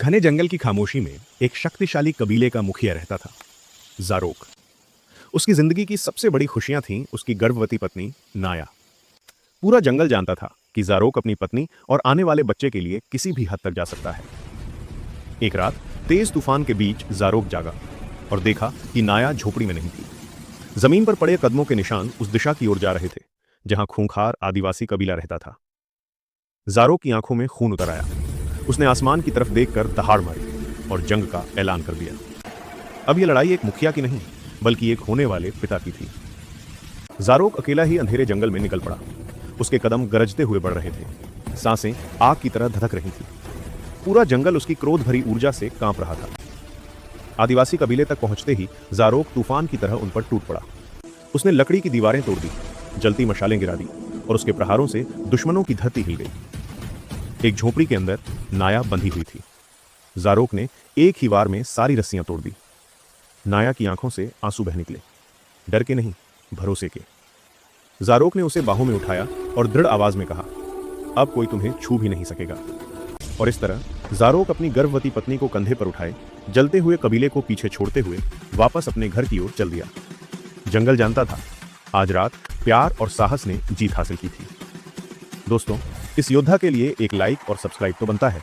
घने जंगल की खामोशी में एक शक्तिशाली कबीले का मुखिया रहता था, ज़ारोक। उसकी जिंदगी की सबसे बड़ी खुशियां थीं उसकी गर्भवती पत्नी नाया। पूरा जंगल जानता था कि ज़ारोक अपनी पत्नी और आने वाले बच्चे के लिए किसी भी हद तक जा सकता है। एक रात तेज तूफान के बीच ज़ारोक जागा और देखा कि नाया झोपड़ी में नहीं थी। जमीन पर पड़े कदमों के निशान उस दिशा की ओर जा रहे थे जहां खूंखार आदिवासी कबीला रहता था। ज़ारोक की आंखों में खून उतर आया। उसने आसमान की तरफ देखकर दहाड़ मारी और जंग का ऐलान कर दिया। अब यह लड़ाई एक मुखिया की नहीं, बल्कि एक होने वाले पिता की थी। ज़ारोक अकेला ही अंधेरे जंगल में निकल पड़ा। उसके कदम गरजते हुए बढ़ रहे थे, सांसें आग की तरह धधक रही थी। पूरा जंगल उसकी क्रोध भरी ऊर्जा से कांप रहा था। आदिवासी कबीले तक पहुंचते ही ज़ारोक तूफान की तरह उन पर टूट पड़ा। उसने लकड़ी की दीवारें तोड़ दी, जलती मशालें गिरा दी और उसके प्रहारों से दुश्मनों की धरती हिल गई। एक झोपड़ी के अंदर नाया बंधी हुई थी। ज़ारोक ने एक ही वार में सारी रस्सियां तोड़ दी। नाया की आंखों से आंसू बह निकले, डर के नहीं, भरोसे के। ज़ारोक ने उसे बाहों में उठाया और दृढ़ आवाज में कहा, अब कोई तुम्हें छू भी नहीं सकेगा। और इस तरह ज़ारोक अपनी गर्भवती पत्नी को कंधे पर उठाए जलते हुए कबीले को पीछे छोड़ते हुए वापस अपने घर की ओर चल दिया। जंगल जानता था, आज रात प्यार और साहस ने जीत हासिल की थी। दोस्तों, इस योद्धा के लिए एक लाइक और सब्सक्राइब तो बनता है।